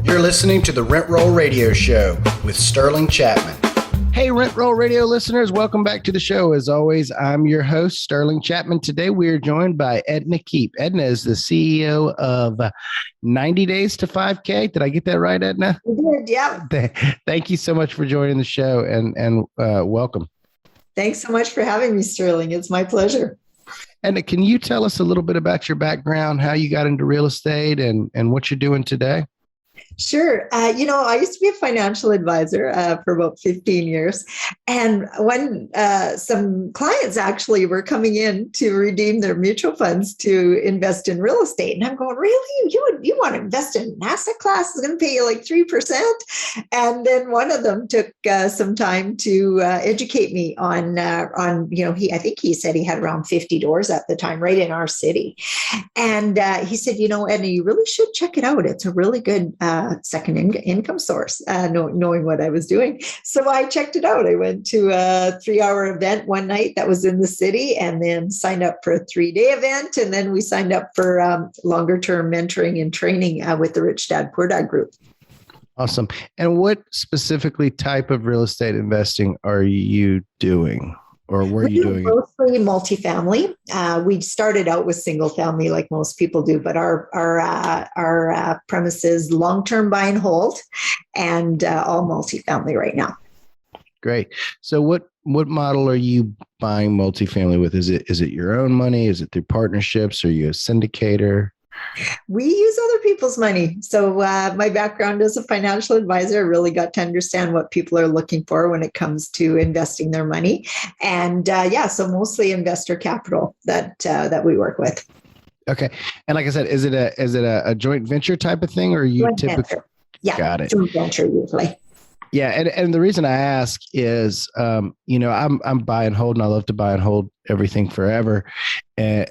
You're listening to the Rent Roll Radio Show with Sterling Chapman. Hey, Rent Roll Radio listeners, welcome back to the show. As always, I'm your host, Sterling Chapman. Today, we are joined by Edna Keep. Edna is the CEO of 90 Days to 5K. Did I get that right, Edna? You did, yeah. Thank you so much for joining the show and welcome. Thanks so much for having me, Sterling. It's my pleasure. Edna, can you tell us a little bit about your background, how you got into real estate and what you're doing today? Sure. I used to be a financial advisor for about 15 years. And when some clients actually were coming in to redeem their mutual funds to invest in real estate. And I'm going, really? You want to invest in an asset class? It's going to pay you like 3%. And then one of them took some time to educate me on I think he said he had around 50 doors at the time, right in our city. And he said, Edna, you really should check it out. It's a really good second income source, knowing what I was doing. So I checked it out. I went to a 3-hour event one night that was in the city and then signed up for a 3-day event. And then we signed up for longer term mentoring and training with the Rich Dad Poor Dad group. Awesome. And what specifically type of real estate investing are you doing? Or were you doing mostly multifamily? We started out with single family, like most people do, but our premise is long-term buy and hold, and all multifamily right now. Great. So, what model are you buying multifamily with? Is it your own money? Is it through partnerships? Are you a syndicator? We use other people's money. So my background as a financial advisor, I really got to understand what people are looking for when it comes to investing their money. And so mostly investor capital that we work with. Okay. And like I said, is it a joint venture type of thing, or are you typically? Yeah, got it. Joint venture usually. Yeah, and the reason I ask is, I'm buy and hold, and I love to buy and hold everything forever. I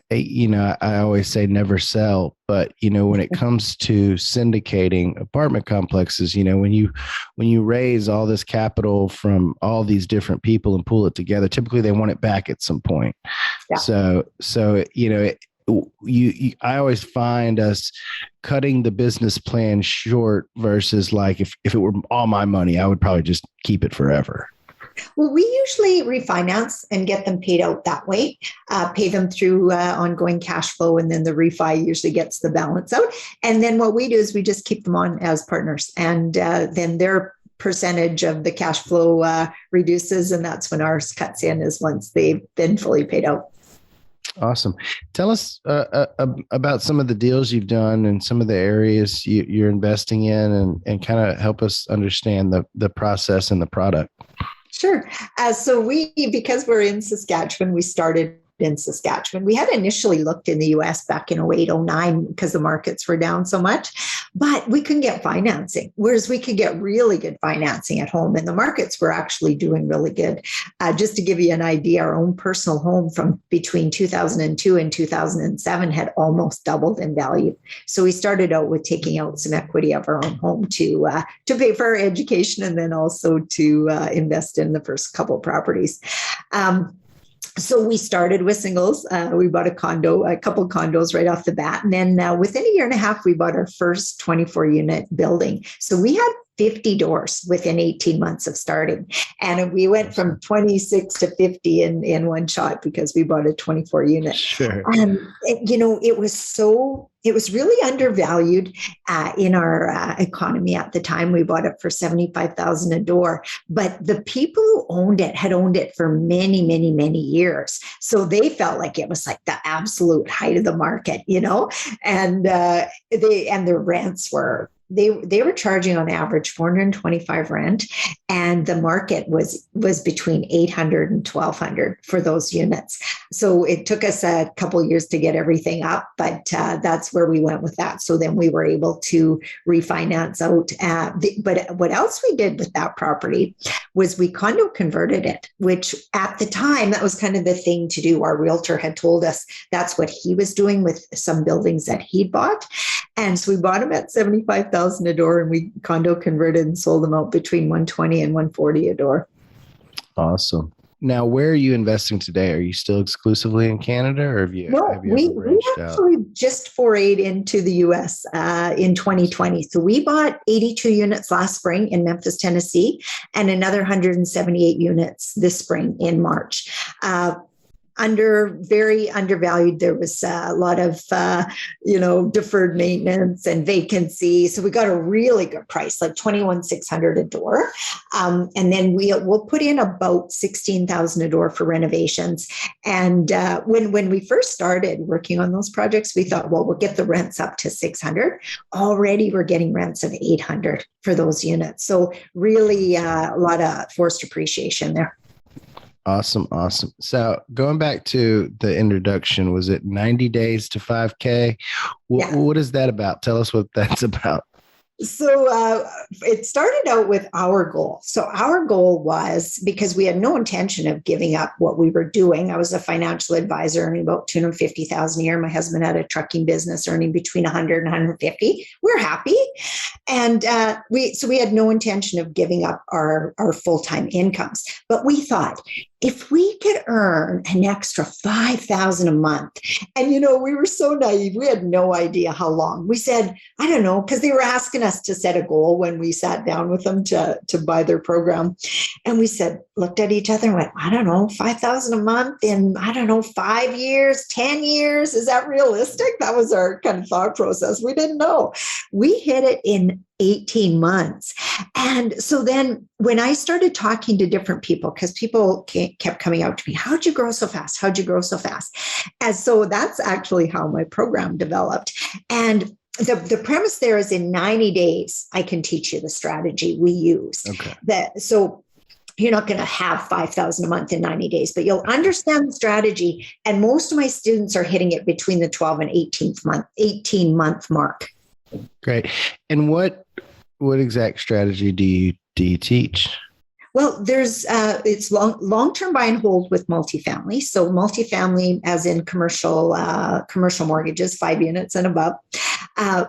always say never sell, but when it comes to syndicating apartment complexes, when you raise all this capital from all these different people and pull it together, typically they want it back at some point. Yeah. So I always find us cutting the business plan short versus like if it were all my money, I would probably just keep it forever. Well, we usually refinance and get them paid out that way, pay them through ongoing cash flow, and then the refi usually gets the balance out. And then what we do is we just keep them on as partners, and then their percentage of the cash flow reduces, and that's when ours cuts in, is once they've been fully paid out. Awesome. Tell us about some of the deals you've done and some of the areas you're investing in, and kind of help us understand the process and the product. Sure. So because we're in Saskatchewan, we started in Saskatchewan. We had initially looked in the US back in 08, 09 because the markets were down so much, but we couldn't get financing, whereas we could get really good financing at home, and the markets were actually doing really good. Just to give you an idea, our own personal home from between 2002 and 2007 had almost doubled in value. So we started out with taking out some equity of our own home to pay for our education, and then also to invest in the first couple properties. So we started with singles. We bought a couple condos right off the bat. And then within a year and a half, we bought our first 24-unit building. So we had 50 doors within 18 months of starting. And we went from 26 to 50 in one shot because we bought a 24 unit. Sure. It was really undervalued in our economy at the time. We bought it for $75,000 a door, but the people who owned it had owned it for many, many, many years. So they felt like it was like the absolute height of the market, and their rents were, they were charging on average $425 rent, and the market was between $800 and $1,200 for those units. So it took us a couple of years to get everything up, but that's where we went with that. So then we were able to refinance out. But what else we did with that property was we condo converted it, which at the time, that was kind of the thing to do. Our realtor had told us that's what he was doing with some buildings that he'd bought. And so we bought them at $75,000 a door, and we condo converted and sold them out between $120 and $140 a door. Awesome. Now, where are you investing today? Are you still exclusively in Canada, or No, have you we ever branched out? actually just forayed into the US in 2020. So we bought 82 units last spring in Memphis, Tennessee, and another 178 units this spring in March. Very undervalued. There was a lot of deferred maintenance and vacancy, so we got a really good price, like 21,600 a door, and then we'll put in about 16,000 a door for renovations. And when we first started working on those projects, we thought, well, we'll get the rents up to 600. Already we're getting rents of 800 for those units, so really a lot of forced appreciation there. Awesome. Awesome. So going back to the introduction, was it 90 days to 5K? Yeah. What is that about? Tell us what that's about. So it started out with our goal. So our goal was, because we had no intention of giving up what we were doing. I was a financial advisor earning about $250,000 a year. My husband had a trucking business earning between 100 and 150. We're happy. And we had no intention of giving up our full-time incomes. But we thought, if we could earn an extra $5,000 a month, and we were so naive, we had no idea how long. We said, I don't know, because they were asking us to set a goal when we sat down with them to buy their program. And we looked at each other and went, I don't know, $5,000 a month in, 5 years, 10 years. Is that realistic? That was our kind of thought process. We didn't know. We hit it in 18 months. And so then when I started talking to different people, because people kept coming out to me, how'd you grow so fast? How'd you grow so fast? And so that's actually how my program developed. And the premise there is, in 90 days, I can teach you the strategy we use. Okay. So you're not going to have 5,000 a month in 90 days, but you'll understand the strategy. And most of my students are hitting it between the 12 and 18 month mark. Great. And what exact strategy do you teach? Well, it's long-term buy and hold with multifamily. So multifamily, as in commercial mortgages, 5 units and above.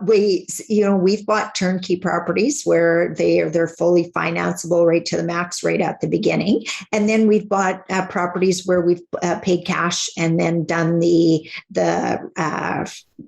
We've bought turnkey properties where they're fully financeable right to the max right at the beginning. And then we've bought properties where we've paid cash and then done the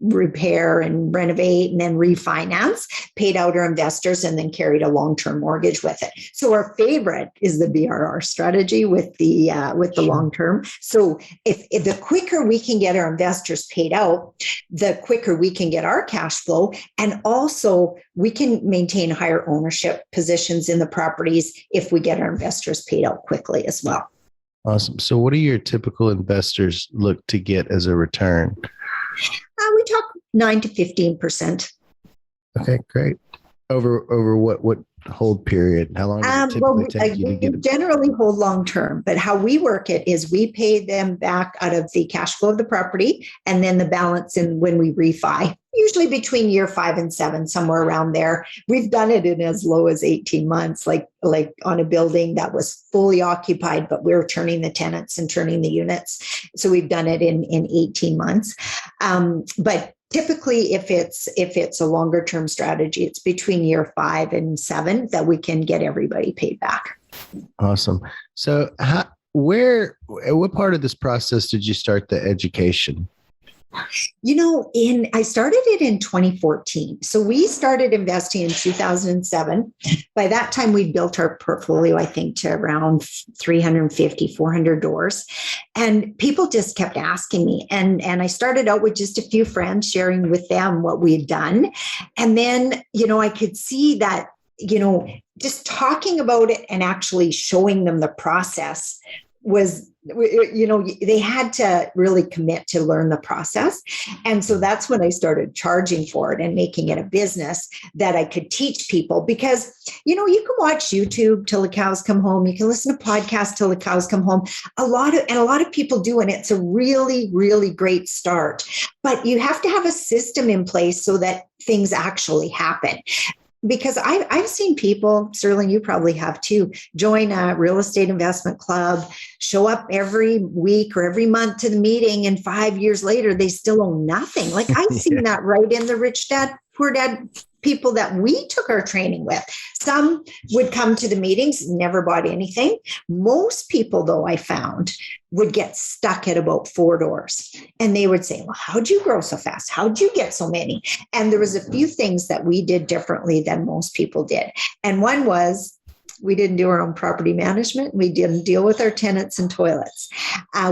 repair and renovate and then refinance, paid out our investors, and then carried a long-term mortgage with it. So our favorite is the BRR strategy with the long-term. So if the quicker we can get our investors paid out, the quicker we can get our cash flow, and also we can maintain higher ownership positions in the properties if we get our investors paid out quickly as well. Awesome. So what do your typical investors look to get as a return? We talk 9 to 15%. Okay, great. Over what hold period? How long does it typically take you to get it? Generally hold long term, but how we work it is we pay them back out of the cash flow of the property, and then the balance in when we refi, usually between year 5 and 7, somewhere around there. We've done it in as low as 18 months, like on a building that was fully occupied, but we're turning the tenants and turning the units. So we've done it in 18 months. But typically, if it's a longer term strategy, it's between year 5 and 7 that we can get everybody paid back. Awesome. So what part of this process did you start the education? I started it in 2014. So we started investing in 2007. By that time, we built our portfolio, I think, to around 350, 400 doors. And people just kept asking me. And I started out with just a few friends, sharing with them what we had done. And then, I could see that, just talking about it and actually showing them the process was, they had to really commit to learn the process. And so that's when I started charging for it and making it a business that I could teach people, because, you can watch YouTube till the cows come home. You can listen to podcasts till the cows come home. A lot of people do, and it's a really, really great start. But you have to have a system in place so that things actually happen. Because I've seen people, Sterling, you probably have too, join a real estate investment club, show up every week or every month to the meeting, and 5 years later, they still own nothing. Like I've seen that right in the Rich Dad, Poor Dad people that we took our training with. Some would come to the meetings, never bought anything. Most people, though, I found would get stuck at about 4 doors, and they would say, well, how'd you grow so fast? How'd you get so many? And there was a few things that we did differently than most people did. And one was, we didn't do our own property management. We didn't deal with our tenants and toilets.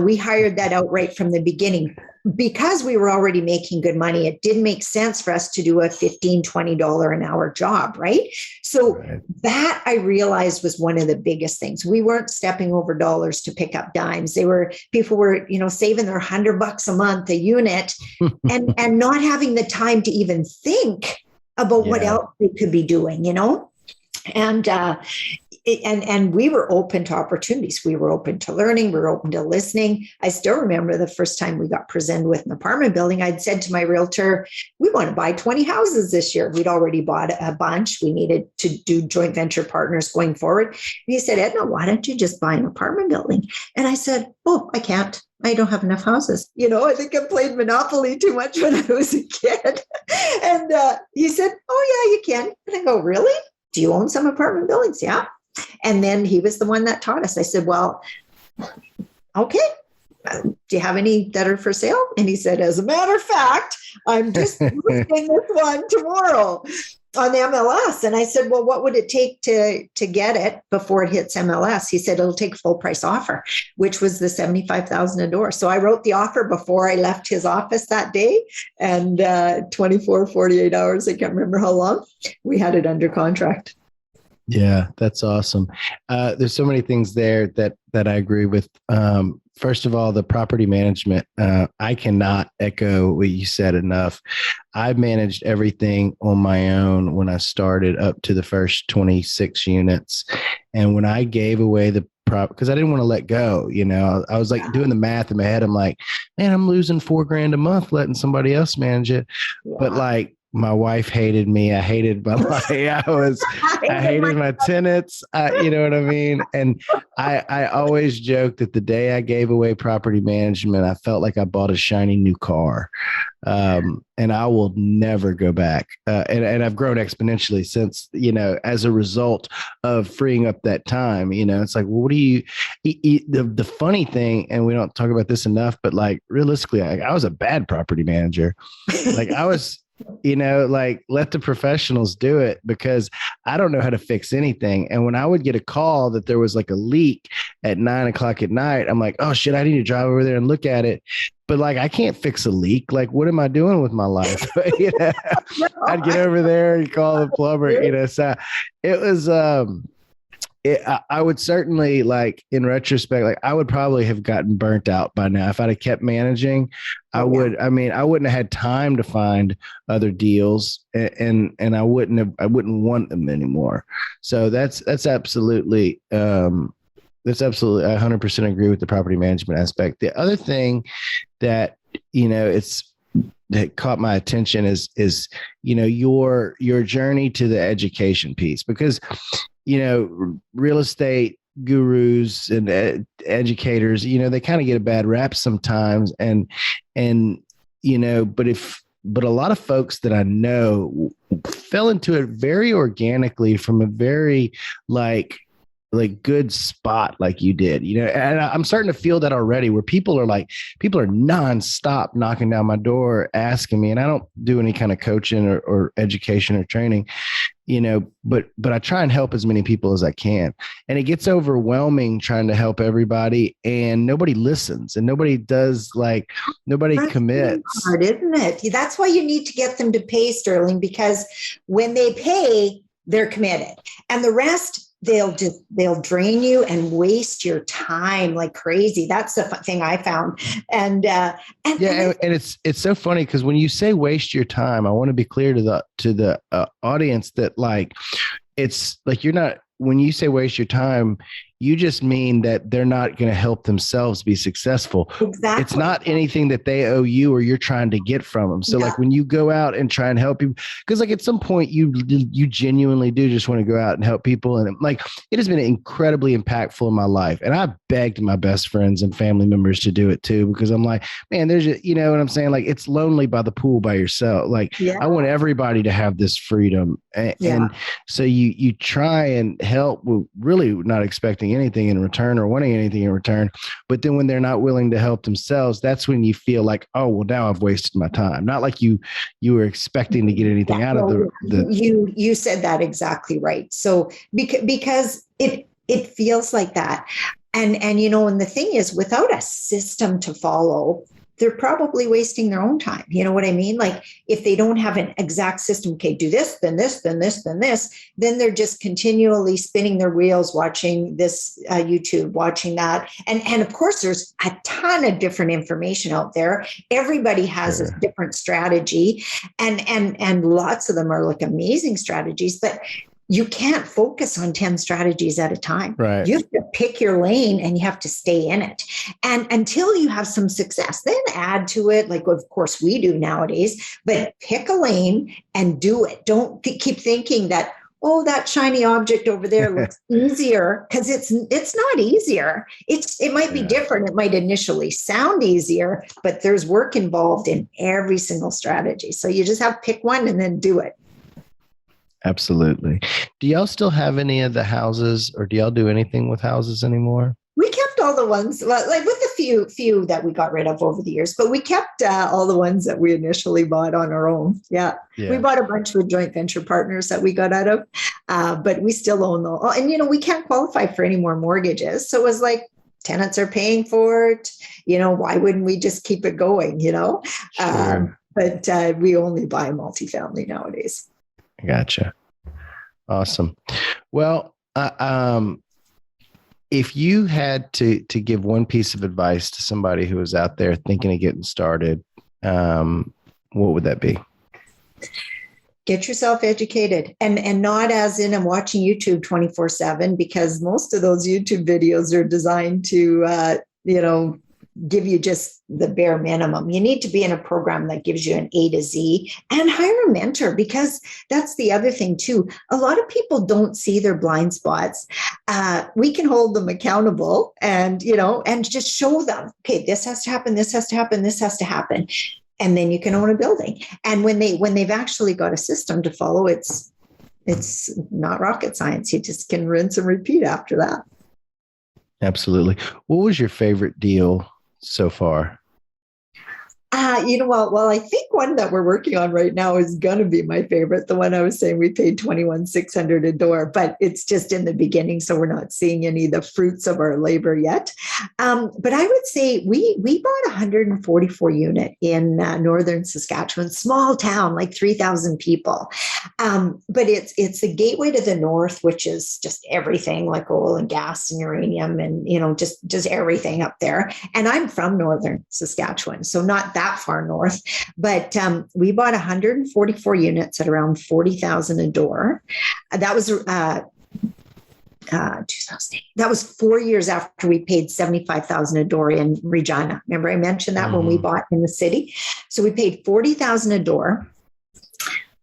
We hired that out right from the beginning. Because we were already making good money, it didn't make sense for us to do a $15, $20 an hour job, right? So that I realized was one of the biggest things. We weren't stepping over dollars to pick up dimes. People were, saving their $100 a month a unit and not having the time to even think about what else they could be doing, And we were open to opportunities. We were open to learning. We were open to listening. I still remember the first time we got presented with an apartment building, I'd said to my realtor, we want to buy 20 houses this year. We'd already bought a bunch. We needed to do joint venture partners going forward. And he said, Edna, why don't you just buy an apartment building? And I said, oh, I can't. I don't have enough houses. I think I played Monopoly too much when I was a kid. And he said, oh, yeah, you can. And I go, really? Do you own some apartment buildings? Yeah. And then he was the one that taught us. I said, well, okay. Do you have any that are for sale? And he said, as a matter of fact, I'm just listing this one tomorrow on the MLS. And I said, well, what would it take to get it before it hits MLS? He said, it'll take a full price offer, which was the $75,000 a door. So I wrote the offer before I left his office that day, and 48 hours, I can't remember how long, we had it under contract. Yeah, that's awesome. There's so many things there that I agree with. First of all, the property management, I cannot echo what you said enough. I managed everything on my own when I started up to the first 26 units. And when I gave away the because I didn't want to let go, I was like doing the math in my head. I'm like, man, I'm losing $4,000 a month letting somebody else manage it. Yeah. But like, my wife hated me. I hated my life. I hated my tenants. You know what I mean? And I always joke that the day I gave away property management, I felt like I bought a shiny new car. And I will never go back. And I've grown exponentially since, as a result of freeing up that time. It's like, well, what do you, the funny thing, and we don't talk about this enough, but like realistically, I was a bad property manager. Like I was, let the professionals do it, because I don't know how to fix anything. And when I would get a call that there was like a leak at 9:00 at night, I'm like, oh shit, I need to drive over there and look at it. But like, I can't fix a leak. Like, what am I doing with my life? I'd get over there and call the plumber, so it was, I would certainly, like, in retrospect, like I would probably have gotten burnt out by now. If I'd have kept managing, I wouldn't have had time to find other deals, and I wouldn't want them anymore. So that's absolutely, I 100% agree with the property management aspect. The other thing that, that caught my attention is, your journey to the education piece, because, real estate gurus and educators, they kind of get a bad rap sometimes. And, but a lot of folks that I know fell into it very organically from a very like good spot, like you did, and I'm starting to feel that already, where people are nonstop knocking down my door, asking me, and I don't do any kind of coaching or education or training, but I try and help as many people as I can. And it gets overwhelming trying to help everybody, and nobody listens, and nobody does, nobody commits. Hard, isn't it? That's why you need to get them to pay, Sterling, because when they pay, they're committed, and the rest, they'll drain you and waste your time like crazy. That's the thing I found. And it's so funny, because when you say waste your time, I want to be clear to the audience that, like, it's like, you're not, when you say waste your time, You just mean that they're not going to help themselves be successful. Exactly. It's not anything that they owe you or you're trying to get from them. So like when you go out and try and help people, because like at some point you genuinely do just want to go out and help people. And like, it has been incredibly impactful in my life. And I begged my best friends and family members to do it too, because I'm like, man, there's, you know what I'm saying? Like, it's lonely by the pool by yourself. Like I want everybody to have this freedom. And so you try and help with really not expecting anything in return or wanting anything in return. But then when they're not willing to help themselves, that's when you feel like, oh, well, now I've wasted my time. Not like you were expecting to get anything out of the. You said that exactly right. So because it feels like that. And you know, and the thing is, without a system to follow, they're probably wasting their own time. You know what I mean? Like if they don't have an exact system, okay, do this, then this, then this, then this, then they're just continually spinning their wheels, watching this YouTube, watching that. And of course, there's a ton of different information out there. Everybody has a different strategy, and lots of them are like amazing strategies, but you can't focus on 10 strategies at a time. Right. You have to pick your lane and you have to stay in it. And until you have some success, then add to it, like of course we do nowadays, but pick a lane and do it. Don't keep thinking that, oh, that shiny object over there looks easier, because it's not easier. It might be different. It might initially sound easier, but there's work involved in every single strategy. So you just have to pick one and then do it. Absolutely. Do y'all still have any of the houses, or do y'all do anything with houses anymore? We kept all the ones, like with a few that we got rid of over the years, but we kept all the ones that we initially bought on our own. Yeah. We bought a bunch with joint venture partners that we got out of, but we still own them. And, you know, we can't qualify for any more mortgages. So it was like, tenants are paying for it. You know, why wouldn't we just keep it going, you know? Sure. But we only buy multifamily nowadays. Gotcha. Awesome. Well, if you had to give one piece of advice to somebody who is out there thinking of getting started, what would that be? Get yourself educated, and not as in I'm watching YouTube 24/7, because most of those YouTube videos are designed to, give you just the bare minimum. You need to be in a program that gives you an A to Z, and hire a mentor, because that's the other thing too. A lot of people don't see their blind spots. We can hold them accountable and just show them, okay, this has to happen, this has to happen, this has to happen. And then you can own a building. And when they've actually got a system to follow, it's not rocket science. You just can rinse and repeat after that. Absolutely. What was your favorite deal so far? Well, I think one that we're working on right now is going to be my favorite. The one I was saying we paid $21,600 a door, but it's just in the beginning, so we're not seeing any of the fruits of our labor yet. But I would say we bought a 144 unit in northern Saskatchewan, small town, like 3,000 people. But it's the gateway to the north, which is just everything, like oil and gas and uranium, and just everything up there. And I'm from northern Saskatchewan, so not that far north, but we bought 144 units at around $40,000 a door. That was 2008. That was 4 years after we paid $75,000 a door in Regina. Remember I mentioned that when we bought in the city? So we paid $40,000 a door.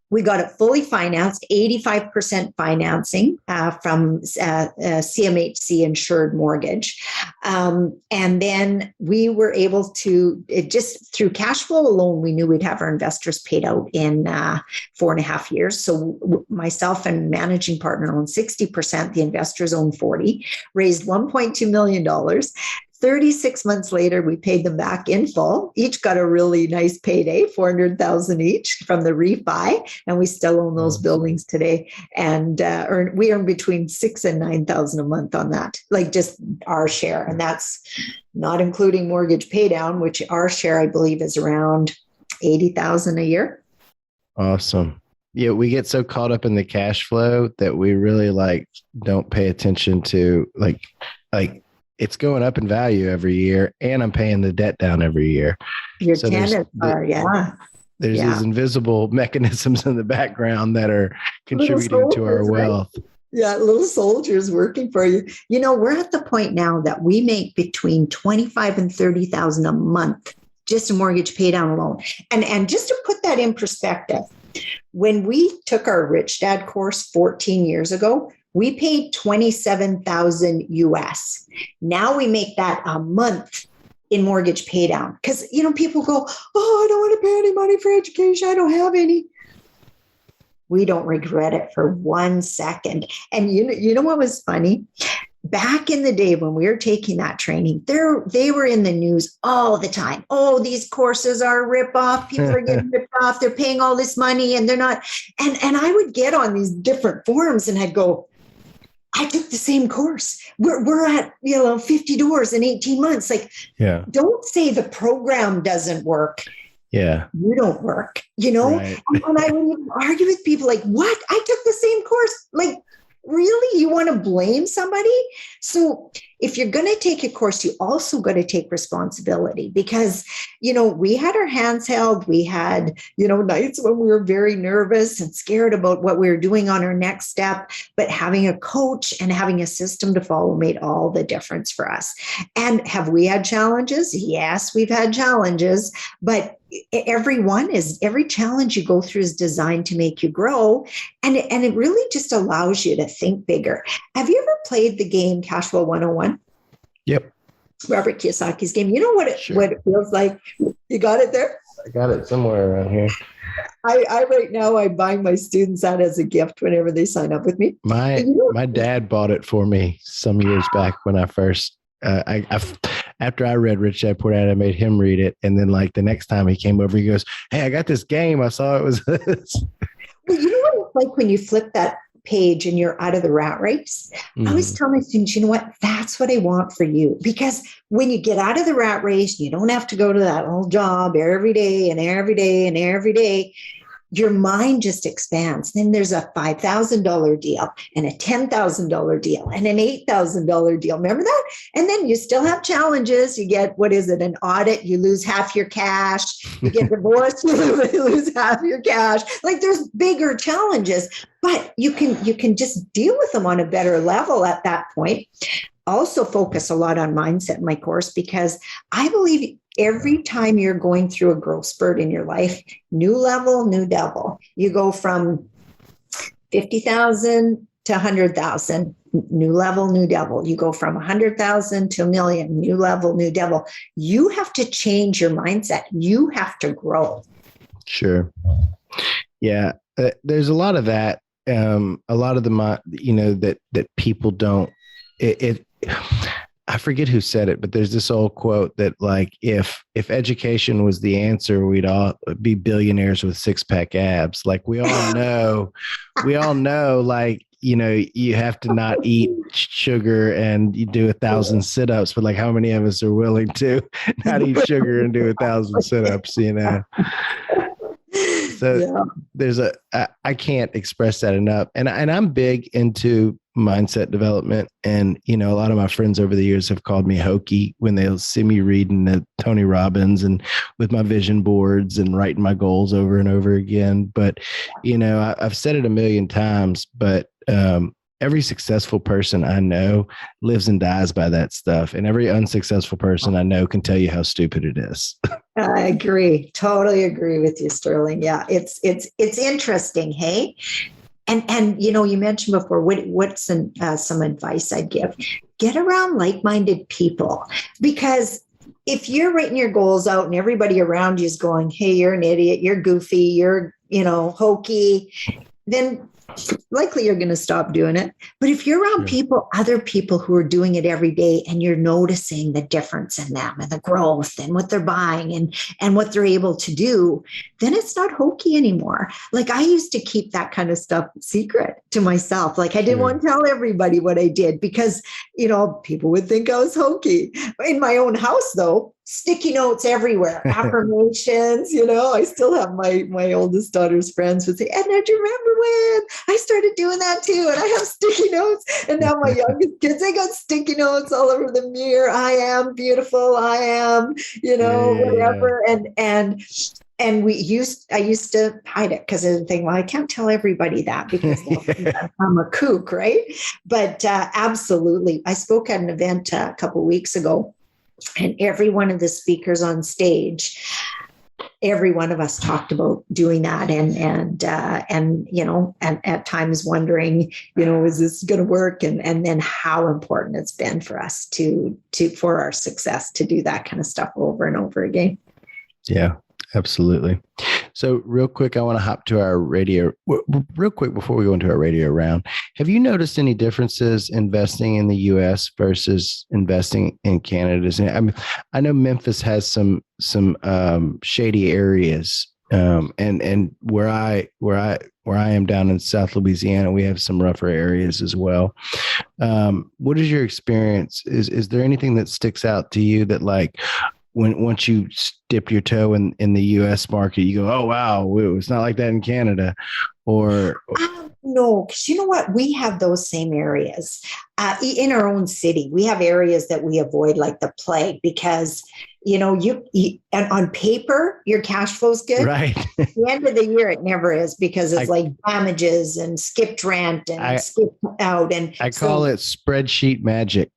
We got it fully financed, 85% financing from CMHC insured mortgage. And then we were able to, just through cash flow alone, we knew we'd have our investors paid out in 4.5 years. So myself and managing partner owned 60%, the investors owned 40%, raised $1.2 million. 36 months later, we paid them back in full. Each got a really nice payday, $400,000 each from the refi, and we still own those buildings today. And we earn between $6,000 and $9,000 a month on that, like just our share, and that's not including mortgage pay down, which our share, I believe, is around $80,000 a year. Awesome. Yeah, we get so caught up in the cash flow that we really don't pay attention to like. It's going up in value every year, and I'm paying the debt down every year. Your tenants are, There's these invisible mechanisms in the background that are contributing to our wealth. Yeah, little soldiers working for you. You know, we're at the point now that we make between 25 and 30,000 a month just a mortgage pay down alone. And just to put that in perspective, when we took our Rich Dad course 14 years ago, we paid 27,000 US. Now we make that a month in mortgage pay down. Because, you know, people go, oh, I don't want to pay any money for education. I don't have any. We don't regret it for 1 second. And you know what was funny? Back in the day when we were taking that training, they were in the news all the time. Oh, these courses are a ripoff. People are getting ripped off. They're paying all this money and they're not. And I would get on these different forums and I'd go, I took the same course. We're at, you know, 50 doors in 18 months. Like, yeah. Don't say the program doesn't work. Yeah. You don't work, you know? Right. And I would argue with people like, what? I took the same course. Like, really? You want to blame somebody? So if you're going to take a course, you also got to take responsibility because, you know, we had our hands held. We had, you know, nights when we were very nervous and scared about what we were doing on our next step. But having a coach and having a system to follow made all the difference for us. And have we had challenges? Yes, we've had challenges, but every challenge you go through is designed to make you grow. And it really just allows you to think bigger. Have you ever played the game Cash Flow 101? Yep. Robert Kiyosaki's game. You know what it feels like? You got it there? I got it somewhere around here. I right now, I'm buying my students that as a gift whenever they sign up with me. My dad bought it for me some years back when I first, after I read Rich Dad Poor Dad, I made him read it. And then like the next time he came over, he goes, hey, I got this game. I saw it was this. Well, you know what it's like when you flip that page and you're out of the rat race? I always tell my students, you know what? That's what I want for you. Because when you get out of the rat race, you don't have to go to that old job every day and every day and every day. Your mind just expands. Then there's a $5,000 deal and a $10,000 deal and an $8,000 deal. Remember that? And then you still have challenges. You get, an audit, you lose half your cash. You get divorced, you lose half your cash. Like there's bigger challenges, but you can just deal with them on a better level at that point. Also focus a lot on mindset in my course because I believe every time you're going through a growth spurt in your life, new level, new devil. You go from 50,000 to 100,000, new level, new devil. You go from 100,000 to 1 million, new level, new devil. You have to change your mindset. You have to grow. Sure. Yeah. There's a lot of that. A lot of the, you know, that people don't, I forget who said it, but there's this old quote that like, if education was the answer, we'd all be billionaires with 6-pack abs. Like we all know, like, you know, you have to not eat sugar and you do 1,000 sit-ups, but like how many of us are willing to not eat sugar and do 1,000 sit-ups, you know? So there's I can't express that enough. And I'm big into mindset development. And, you know, a lot of my friends over the years have called me hokey when they'll see me reading the Tony Robbins and with my vision boards and writing my goals over and over again. But, you know, I've said it a million times, but every successful person I know lives and dies by that stuff. And every unsuccessful person I know can tell you how stupid it is. I agree. Totally agree with you, Sterling. Yeah, it's interesting. Hey, and you know, you mentioned before, what's some advice I'd give? Get around like-minded people, because if you're writing your goals out and everybody around you is going, hey, you're an idiot, you're goofy, you're, you know, hokey, then likely you're going to stop doing it. But if you're around other people who are doing it every day and you're noticing the difference in them and the growth and what they're buying and what they're able to do, then it's not hokey anymore. Like I used to keep that kind of stuff secret to myself. Like I didn't want to tell everybody what I did because, you know, people would think I was hokey. In my own house, though, sticky notes everywhere, affirmations, you know, I still have my oldest daughter's friends would say, Edna, do you remember when I started doing that too? And I have sticky notes. And now my youngest kids, they got sticky notes all over the mirror. I am beautiful. I am, you know, whatever. And And I used to hide it because I think, well, I can't tell everybody that because they'll think I'm a kook, right? But absolutely. I spoke at an event a couple of weeks ago, and every one of the speakers on stage, every one of us talked about doing that, and at times wondering, is this going to work? And then how important it's been for us to for our success to do that kind of stuff over and over again. Yeah, absolutely. So real quick, I want to hop to our radio real quick before we go into our radio round. Have you noticed any differences investing in the U.S. versus investing in Canada? I know Memphis has some shady areas, and where I am down in South Louisiana, we have some rougher areas as well. What is your experience? Is there anything that sticks out to you that once you dip your toe in the U.S. market, you go, oh, wow, it's not like that in Canada? Or no, because you know what? We have those same areas in our own city. We have areas that we avoid like the plague because, and on paper, your cash flow's good. Right. At the end of the year, it never is because it's like damages and skipped rent and skipped out. And I call it spreadsheet magic.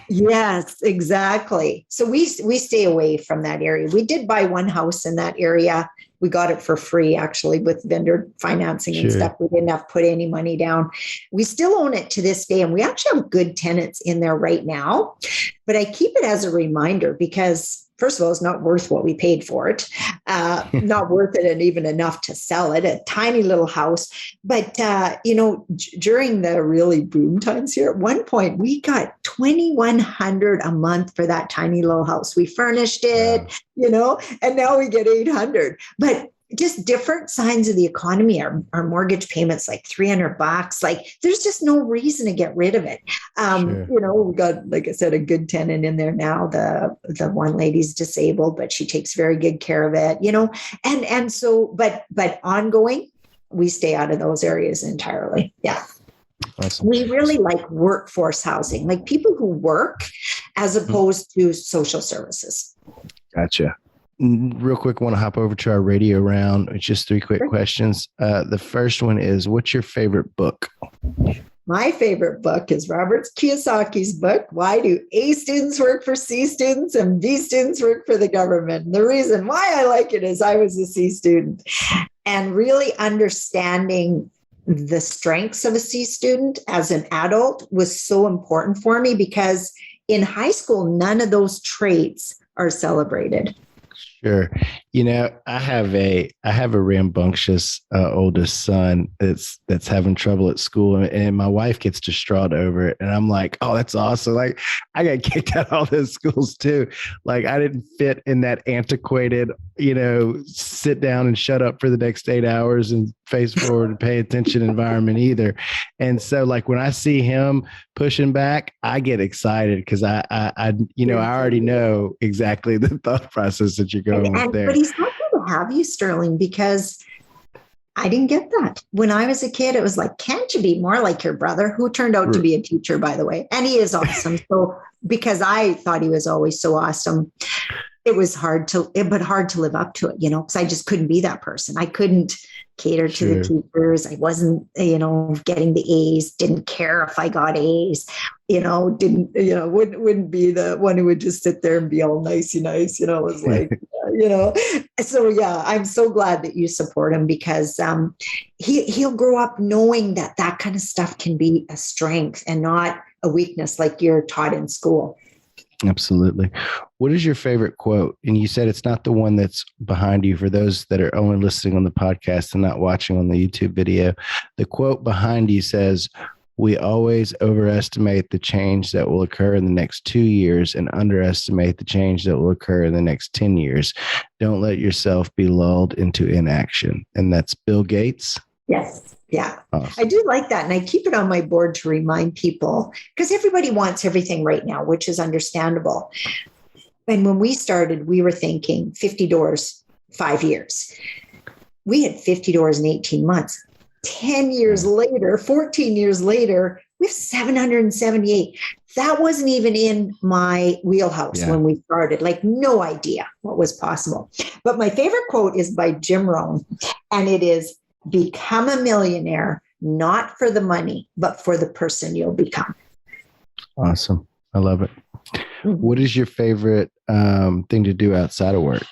Yes, exactly. So we stay away from that area. We did buy one house in that area. We got it for free, actually, with vendor financing and stuff. We didn't have to put any money down. We still own it to this day, and we actually have good tenants in there right now. But I keep it as a reminder because, first of all, it's not worth what we paid for it. Not worth it and even enough to sell it. A tiny little house. But, during the really boom times here, at one point, we got $2,100 a month for that tiny little house. We furnished it, and now we get $800. But just different signs of the economy. Our mortgage payments like $300. Like there's just no reason to get rid of it. We got, like I said, a good tenant in there now. The one lady's disabled, but she takes very good care of it. And so, but ongoing, we stay out of those areas entirely. Yeah. Awesome. We really like workforce housing, like people who work as opposed to social services. Gotcha. Real quick, want to hop over to our radio round. It's just 3 quick questions. The first one is, what's your favorite book? My favorite book is Robert Kiyosaki's book, Why Do A Students Work for C Students and B Students Work for the Government? And the reason why I like it is I was a C student, and really understanding the strengths of a C student as an adult was so important for me because in high school, none of those traits are celebrated. Sure. I have a rambunctious oldest son that's having trouble at school, and my wife gets distraught over it. And I'm like, oh, that's awesome. Like I got kicked out of all those schools too. Like I didn't fit in that antiquated, sit down and shut up for the next 8 hours and face forward and pay attention environment either. And so like when I see him pushing back, I get excited because I already know exactly the thought process that you're going with there. But he's happy to have you, Sterling, because I didn't get that. When I was a kid, it was like, can't you be more like your brother, who turned out to be a teacher, by the way? And he is awesome. So because I thought he was always so awesome, it was hard to live up to it, because I just couldn't be that person. I couldn't cater to the teachers. I wasn't, getting the A's, didn't care if I got A's, wouldn't be the one who would just sit there and be all nicey nice, was like, So yeah, I'm so glad that you support him because he'll grow up knowing that kind of stuff can be a strength and not a weakness like you're taught in school. Absolutely. What is your favorite quote? And you said it's not the one that's behind you. For those that are only listening on the podcast and not watching on the YouTube video, the quote behind you says, "We always overestimate the change that will occur in the next 2 years and underestimate the change that will occur in the next 10 years. Don't let yourself be lulled into inaction." And that's Bill Gates. Yes. Yeah, awesome. I do like that. And I keep it on my board to remind people because everybody wants everything right now, which is understandable. And when we started, we were thinking 50 doors, 5 years. We had 50 doors in 18 months. 10 years later, 14 years later, We have 778. That wasn't even in my wheelhouse when we started, like no idea what was possible. But my favorite quote is by Jim Rohn, and it is, become a millionaire, not for the money, but for the person you'll become. Awesome. I love it. What is your favorite thing to do outside of work?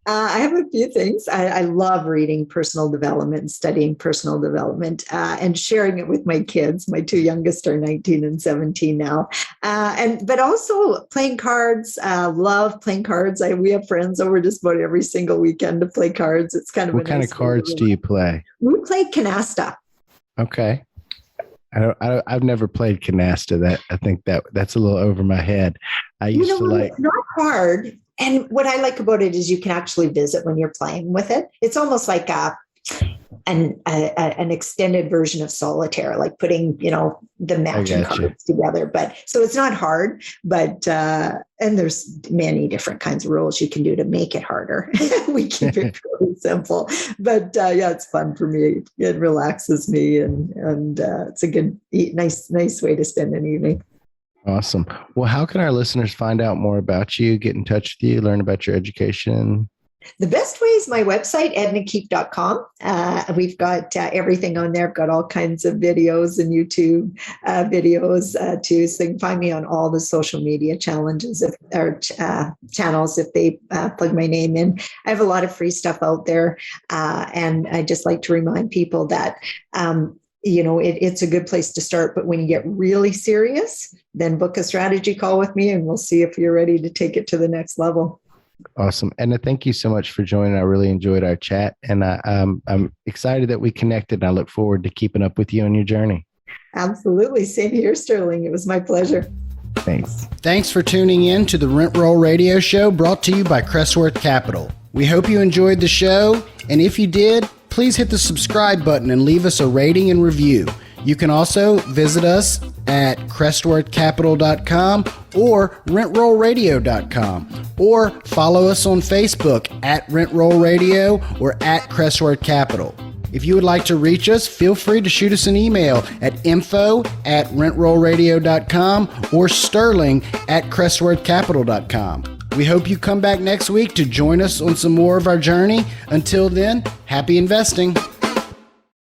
I have a few things. I love reading personal development, studying personal development, and sharing it with my kids. My two youngest are 19 and 17 now. But also playing cards. Love playing cards. We have friends over just about every single weekend to play cards. It's kind of what kind of cards do you play? We play canasta. Okay. I've never played canasta. I think that's a little over my head. I used to like. It's not hard. And what I like about it is you can actually visit when you're playing with it. It's almost like an extended version of solitaire, like putting, the matching cards together. But so it's not hard, but, and there's many different kinds of rules you can do to make it harder. We keep it really simple, but it's fun for me. It relaxes me, and it's a good, nice way to spend an evening. Awesome. Well, how can our listeners find out more about you, get in touch with you, learn about your education? The best way is my website, ednakeep.com. We've got everything on there. I've got all kinds of videos and YouTube videos too. So you can find me on all the social media channels if they plug my name in. I have a lot of free stuff out there. And I just like to remind people that it's a good place to start, but when you get really serious, then book a strategy call with me and we'll see if you're ready to take it to the next level. Awesome. Edna, thank you so much for joining. I really enjoyed our chat, and I'm excited that we connected, and I look forward to keeping up with you on your journey. Absolutely. Same here, Sterling. It was my pleasure. Thanks. Thanks for tuning in to the Rent Roll Radio Show, brought to you by Crestworth Capital. We hope you enjoyed the show, and if you did, please hit the subscribe button and leave us a rating and review. You can also visit us at crestworthcapital.com or rentrollradio.com, or follow us on Facebook at Rent Roll Radio or at Crestworth Capital. If you would like to reach us, feel free to shoot us an email at info@rentrollradio.com or sterling@crestworthcapital.com. We hope you come back next week to join us on some more of our journey. Until then, happy investing.